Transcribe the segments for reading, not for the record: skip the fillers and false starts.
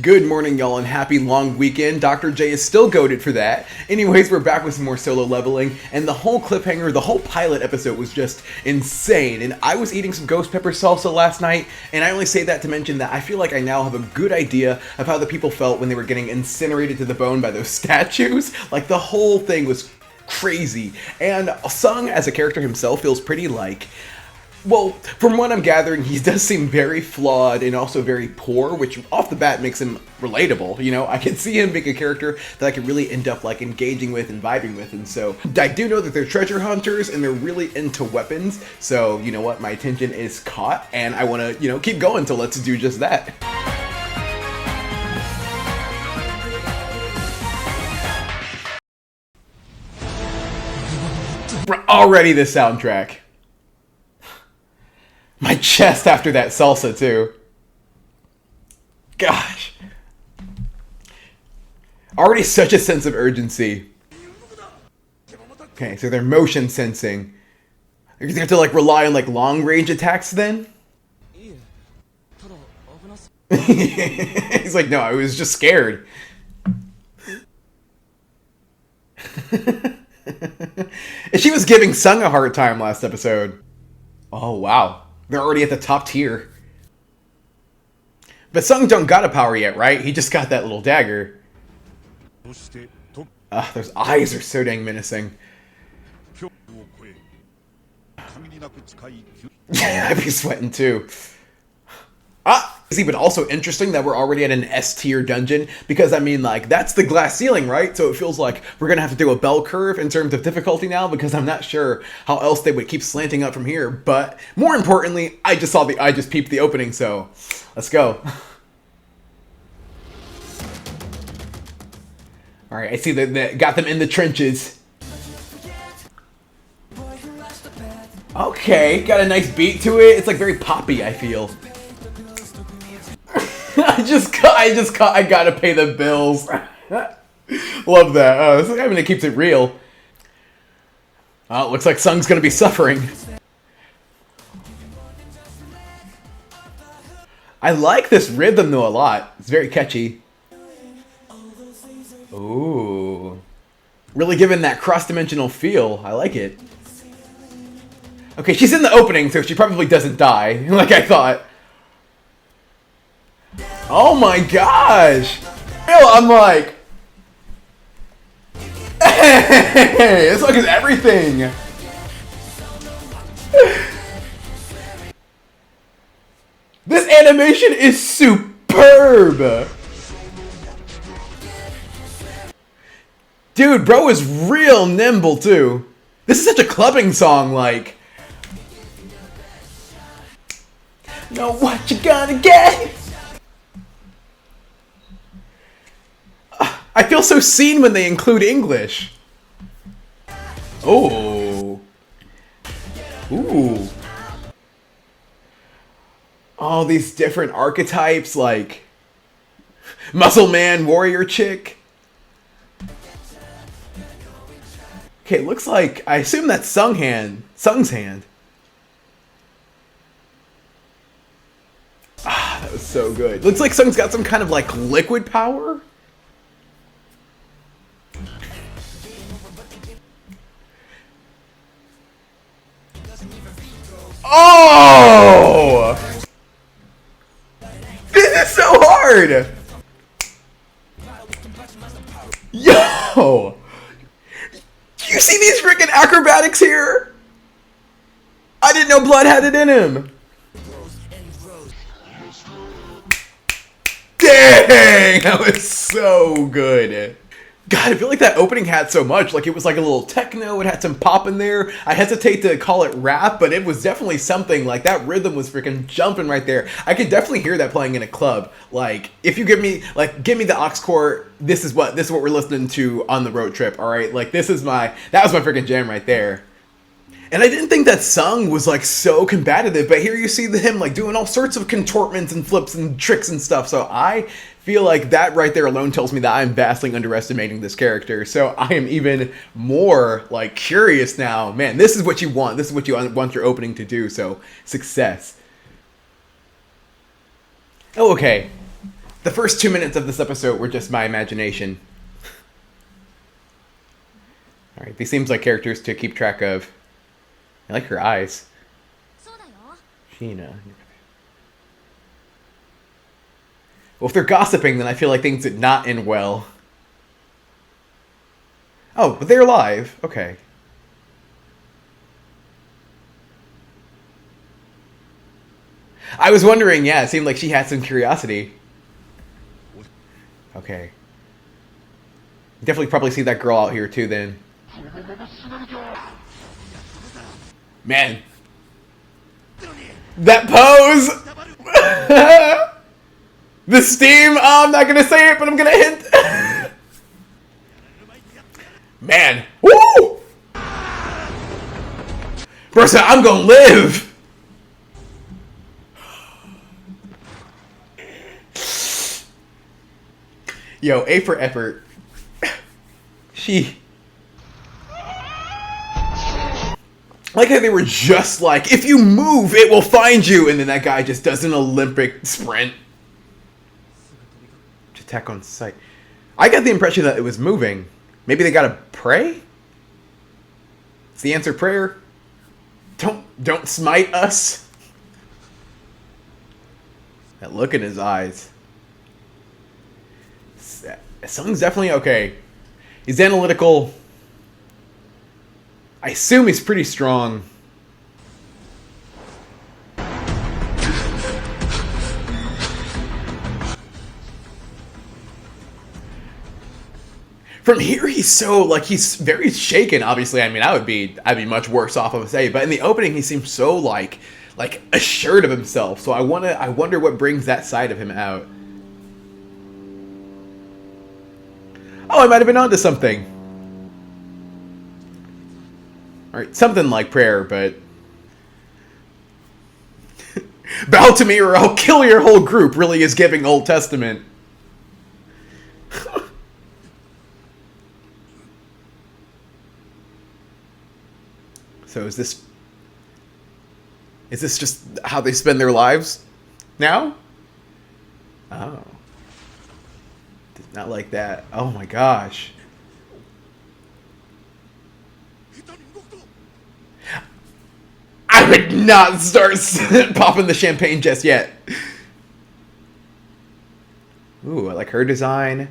Good morning, y'all, and happy long weekend. Dr. J is still goated for that. Anyways, we're back with some more solo leveling, and the whole cliffhanger, the whole pilot episode was just insane. And I was eating some ghost pepper salsa last night, and I only say that to mention that I feel like I now have a good idea of how the people felt when they were getting incinerated to the bone by those statues. Like, the whole thing was crazy. And Sung, as a character himself, feels pretty well, from what I'm gathering, he does seem very flawed and also very poor, which off the bat makes him relatable. You know, I can see him being a character that I could really end up like engaging with and vibing with. And so I do know that they're treasure hunters and they're really into weapons. So you know what, my attention is caught and I want to, keep going. So let's do just that. Already the soundtrack. My chest after that salsa, too. Gosh. Already such a sense of urgency. Okay, so they're motion sensing. You have to, rely on, long-range attacks, then? He's like, no, I was just scared. And she was giving Sung a hard time last episode. Oh, wow. They're already at the top tier. But Sung don't got a power yet, right? He just got that little dagger. Those eyes are so dang menacing. Yeah, I'd be sweating too. See, but also interesting that we're already at an S tier dungeon because, that's the glass ceiling, right? So it feels like we're going to have to do a bell curve in terms of difficulty now because I'm not sure how else they would keep slanting up from here. But more importantly, I just peeped the opening, so let's go. All right, I see that got them in the trenches. Okay, got a nice beat to it. It's very poppy, I feel. I gotta pay the bills. Love that. This is it keeps it real. Oh, it looks like Sung's gonna be suffering. I like this rhythm though a lot. It's very catchy. Ooh. Really giving that cross-dimensional feel. I like it. Okay, she's in the opening, so she probably doesn't die, like I thought. Oh my gosh! I'm like... Hey, this is everything! This animation is superb! Dude, bro is real nimble too. This is such a clubbing song, know what you're gonna get? I feel so seen when they include English. Oh. Ooh. All these different archetypes, muscle man, warrior chick. Okay, it looks like, I assume that's Sung's hand. That was so good. Looks like Sung's got some kind of liquid power. Oh! This is so hard! Yo! You see these freaking acrobatics here? I didn't know Blood had it in him. Dang! That was so good. God, I feel like that opening had so much. It was a little techno. It had some pop in there. I hesitate to call it rap, but it was definitely something. That rhythm was freaking jumping right there. I could definitely hear that playing in a club. If you give me the aux core, this is what we're listening to on the road trip. All right, that was my freaking jam right there. And I didn't think that Sung was so combative, but here you see him doing all sorts of contortments and flips and tricks and stuff. So I feel like that right there alone tells me that I'm vastly underestimating this character. So I am even more curious now. Man, this is what you want. This is what you want your opening to do. So success. Oh, okay. The first 2 minutes of this episode were just my imagination. Alright, these seems like characters to keep track of. I like her eyes. Sheena. Well, if they're gossiping, then I feel like things did not end well. Oh, but they're alive. Okay. I was wondering, yeah, it seemed like she had some curiosity. Okay. Definitely probably see that girl out here too then. Man. That pose! The steam! Oh, I'm not gonna say it, but I'm gonna hint. Man. Woo! Bersa, I'm gonna live! Yo, A for effort. She... like how they were just like, if you move, it will find you! And then that guy just does an Olympic sprint. Attack on sight. I got the impression that it was moving. Maybe they gotta pray? It's the answer prayer. Don't smite us. That look in his eyes. Something's definitely okay. He's analytical. I assume he's pretty strong. From here, he's so, like, he's very shaken, obviously. I mean, I'd be much worse off of a say, but in the opening, he seems so, like assured of himself. So I wonder what brings that side of him out. Oh, I might have been onto something. Alright, something like prayer, but... bow to me or I'll kill your whole group really is giving Old Testament. So is this just how they spend their lives now? Oh. Did not like that. Oh my gosh. I would not start popping the champagne just yet. Ooh, I like her design.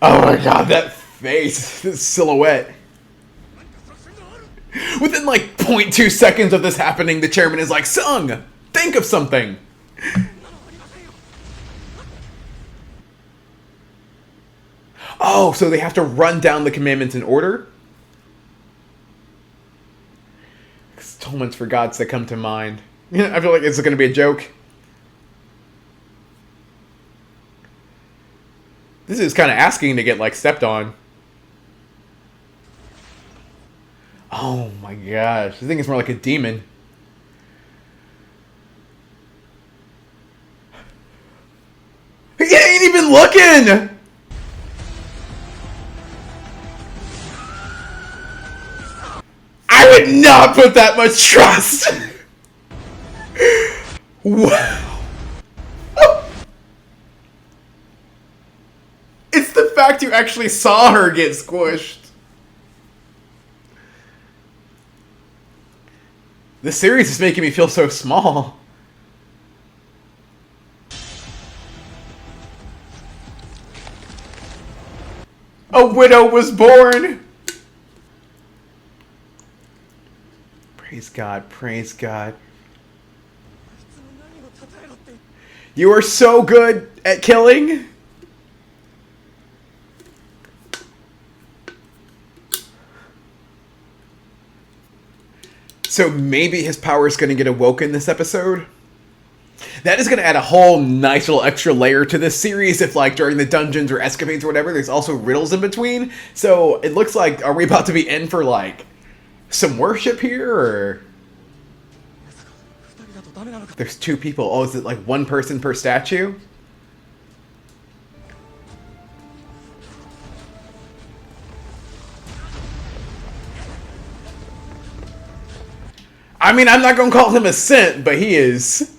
Oh my god, that face, this silhouette. Within like 0.2 seconds of this happening, the chairman is like, Sung, think of something. Oh, so they have to run down the commandments in order? Atonements for gods that come to mind. I feel like it's going to be a joke. This is kind of asking to get, like, stepped on. Oh my gosh. I think it's more like a demon. He ain't even looking! I would not put that much trust! Wow. It's the fact you actually saw her get squished. This series is making me feel so small. A widow was born! Praise God, praise God. You are so good at killing. So maybe his power is going to get awoken this episode? That is going to add a whole nice little extra layer to this series if, like, during the dungeons or escapades or whatever, there's also riddles in between. So it looks like, are we about to be in for, like, some worship here, or... There's two people. Oh, is it like one person per statue? I mean, I'm not gonna call him a simp, but he is.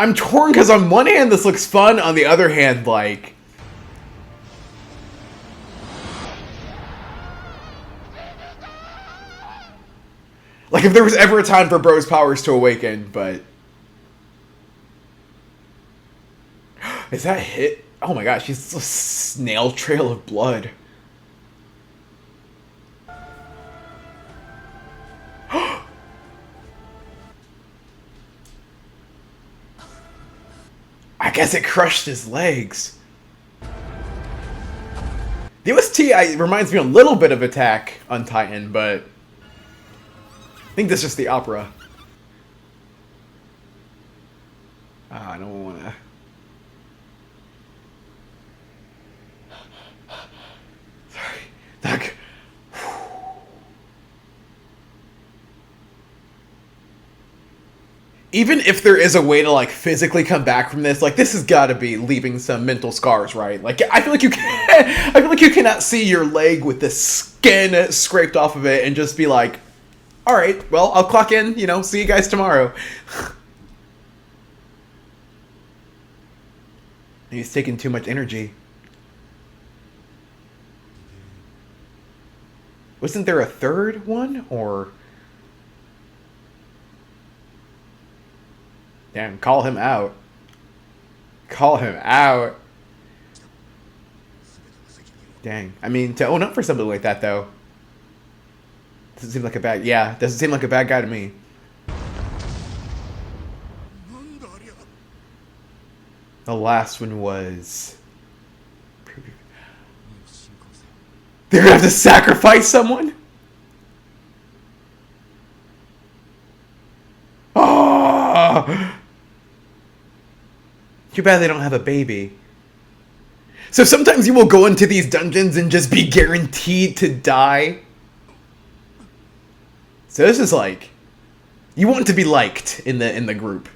I'm torn because on one hand this looks fun, on the other hand, like... Like, if there was ever a time for Bro's powers to awaken, but... Is that hit? Oh my gosh, she's a snail trail of blood. I guess it crushed his legs. The OST reminds me a little bit of Attack on Titan, but... I think this is just the opera. I don't wanna... Sorry. Doc. Even if there is a way to, like, physically come back from this, like, this has got to be leaving some mental scars, right? Like, I feel like you can, I feel like you cannot see your leg with the skin scraped off of it and just be like, all right, well, I'll clock in, you know, see you guys tomorrow. He's taking too much energy. Wasn't there a third one, or... Damn, call him out. Call him out. Dang. I mean, to own up for something like that, though. Doesn't seem like a bad... Yeah, doesn't seem like a bad guy to me. The last one was... They're gonna have to sacrifice someone? Oh! Too bad they don't have a baby. So sometimes you will go into these dungeons and just be guaranteed to die. So this is like... You want to be liked in the group.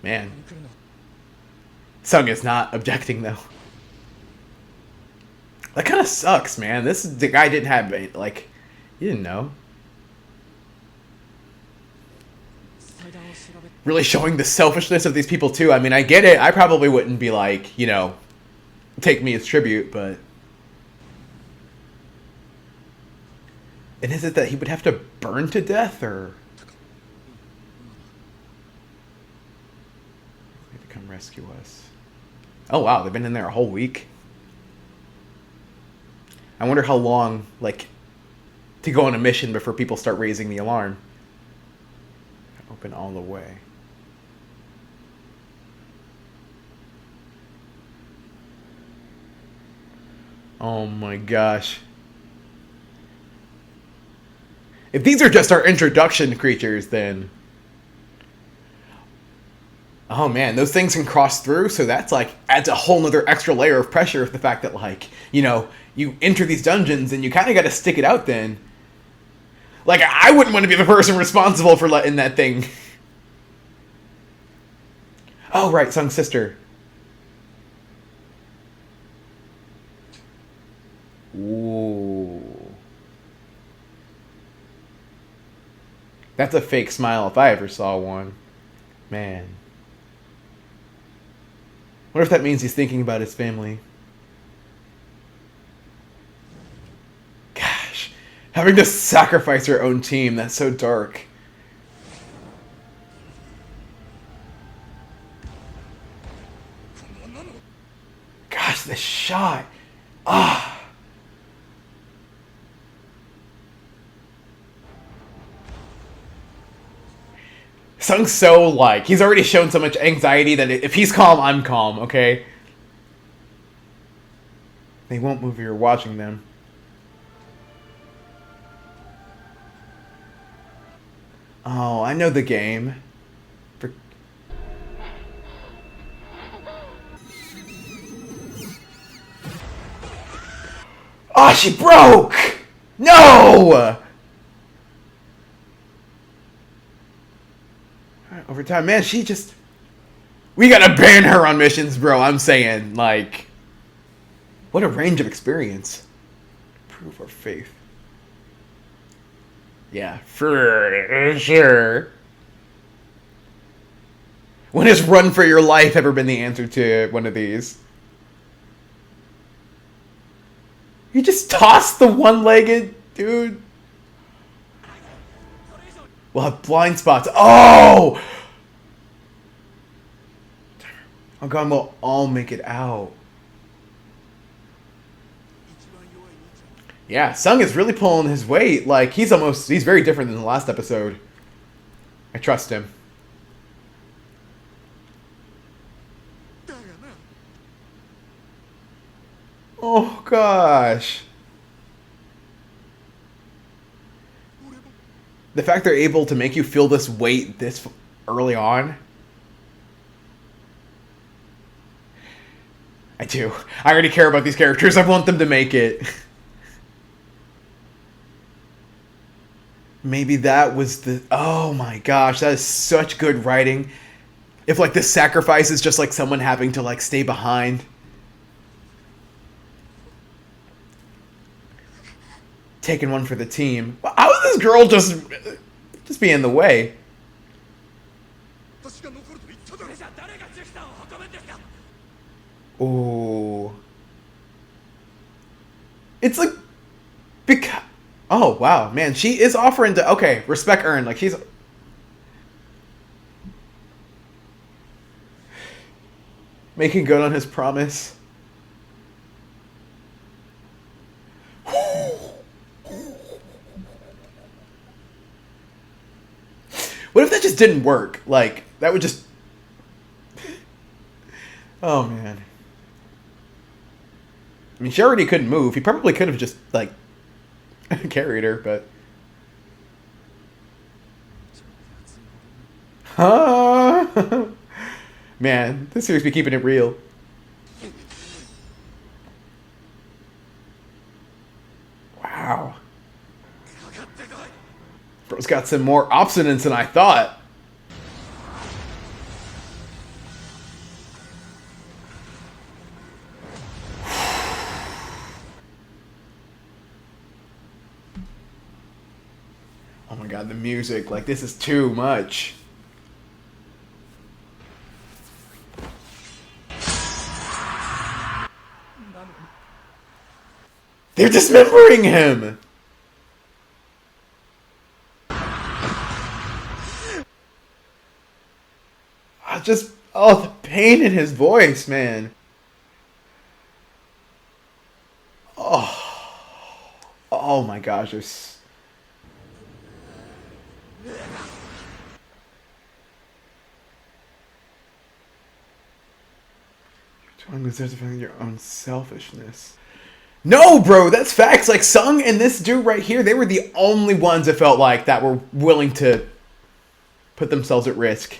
Man. Sung is not objecting, though. That kind of sucks, man. The guy didn't have... Like, you didn't know. Really showing the selfishness of these people, too. I mean, I get it. I probably wouldn't be like, you know, take me as tribute, but... And is it that he would have to burn to death, or... They have to come rescue us. Oh, wow. They've been in there a whole week. I wonder how long, like, to go on a mission before people start raising the alarm. Open all the way. Oh my gosh. If these are just our introduction creatures, then... Oh man, those things can cross through, so that's like, adds a whole nother extra layer of pressure of the fact that, like, you know, you enter these dungeons and you kind of got to stick it out then. Like, I wouldn't want to be the person responsible for letting that thing... Oh, right, Sung's sister. Ooh. That's a fake smile if I ever saw one. Man. What if that means he's thinking about his family? Gosh. Having to sacrifice your own team, that's so dark. Gosh, the shot. Ah. Sung's so, like, he's already shown so much anxiety that if he's calm, I'm calm, okay? They won't move if you're watching them. Oh, I know the game. Oh, she broke! No! Over time, man, she just... We gotta ban her on missions, bro, I'm saying. Like, what a range of experience. prove our faith. Yeah, for sure. When has run for your life ever been the answer to one of these? You just tossed the one-legged dude. We'll have blind spots. Oh! Oh god, we'll all make it out. Yeah, Sung is really pulling his weight. Like, he's very different than the last episode. I trust him. Oh gosh. The fact they're able to make you feel this weight this early on. I do. I already care about these characters. I want them to make it. Maybe that was the... Oh my gosh, that is such good writing. If, like, the sacrifice is just, like, someone having to, like, stay behind. Taking one for the team. How is this girl just be in the way? Ooh. It's like... Because... Oh, wow. Man, she is offering to... Okay, respect earned. Like, she's... Making good on his promise. What if that just didn't work? Like, that would just... Oh, man. I mean, she already couldn't move. He probably could have just, like, carried her, but... Huh? Man, this series be keeping it real. Wow. Bro's got some more obstinance than I thought. Oh my god, the music. Like, this is too much. They're dismembering him! Oh, the pain in his voice, man. Oh my gosh, there's... Trying to defend your own selfishness. No, bro, that's facts. Like, Sung and this dude right here, they were the only ones that felt like that were willing to put themselves at risk.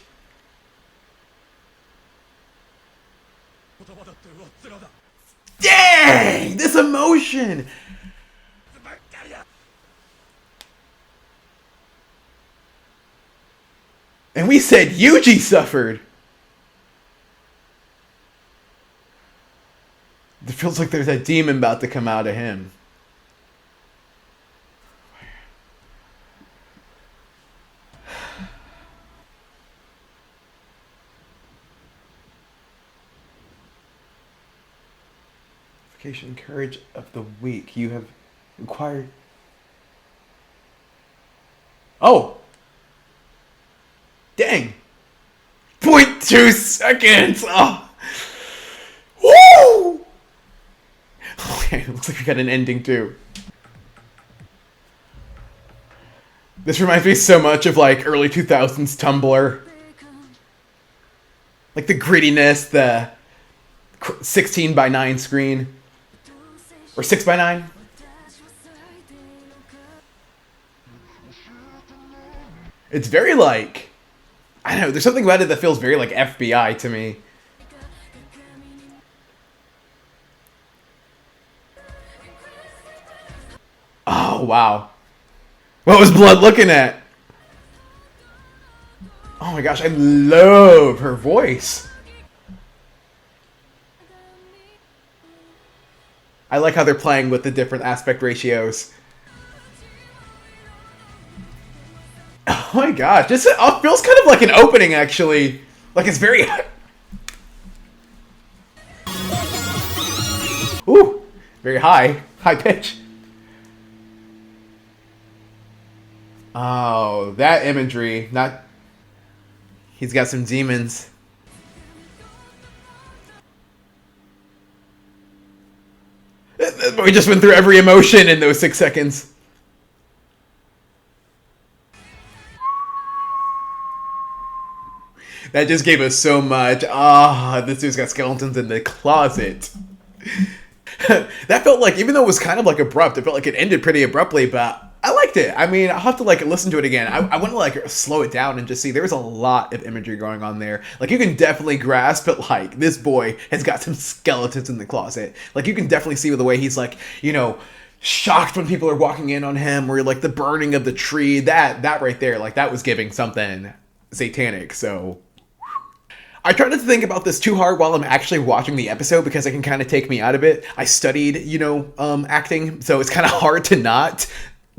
Dang! This emotion! And we said Yuji suffered! It feels like there's a demon about to come out of him. Vacation Courage of the Week. You have acquired... Oh! Dang! 0.2 seconds! Oh! Woo! Okay, looks like we got an ending too. This reminds me so much of like early 2000s Tumblr. Like the grittiness, the 16:9 screen. Or 6:9. It's very like... I don't know, there's something about it that feels very like FBI to me. Oh, wow. What was Blood looking at? Oh my gosh, I love her voice. I like how they're playing with the different aspect ratios. Oh my gosh, this feels kind of like an opening, actually. Like, it's very... Ooh, very high. High pitch. Oh, that imagery. Not... He's got some demons. We just went through every emotion in those 6 seconds. That just gave us so much. Ah, this dude's got skeletons in the closet. That felt like, even though it was kind of like abrupt, it felt like it ended pretty abruptly, but I liked it. I mean, I'll have to like listen to it again. I want to like slow it down and just see. There's a lot of imagery going on there. Like, you can definitely grasp it. Like, this boy has got some skeletons in the closet. Like, you can definitely see with the way he's like, you know, shocked when people are walking in on him, or like the burning of the tree. That right there, like, that was giving something satanic. So I try not to think about this too hard while I'm actually watching the episode, because it can kind of take me out of it. I studied, you know, acting, so it's kind of hard to not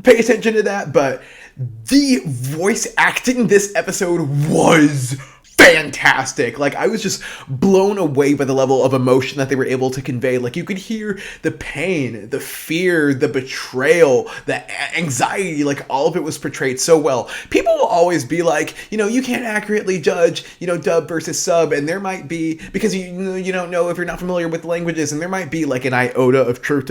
pay attention to that, but the voice acting this episode was fantastic. Like, I was just blown away by the level of emotion that they were able to convey. Like, you could hear the pain, the fear, the betrayal, the anxiety. Like, all of it was portrayed so well. People will always be like, you know, you can't accurately judge, you know, dub versus sub, and there might be, because you don't know if you're not familiar with languages, and there might be like an iota of truth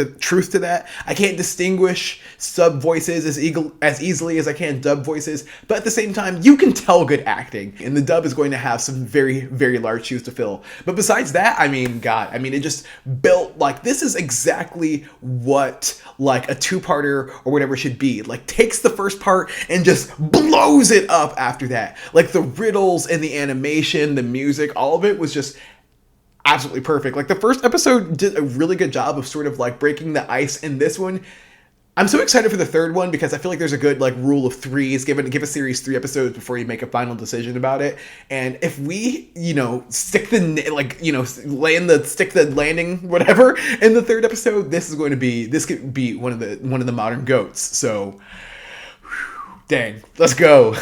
to that. I can't distinguish sub voices as easily as I can dub voices, but at the same time, you can tell good acting, and the dub is going to have some very, very large shoes to fill. But besides that, I mean, God, I mean, it just built, like, this is exactly what, like, a two-parter or whatever should be. Like, takes the first part and just blows it up after that. Like, the riddles and the animation, the music, all of it was just absolutely perfect. Like, the first episode did a really good job of sort of, like, breaking the ice, and this one, I'm so excited for the third one, because I feel like there's a good, like, rule of threes. Give a series 3 episodes before you make a final decision about it. And if we, you know, stick the landing, whatever, in the third episode, this could be one of the modern GOATs. So, dang, let's go.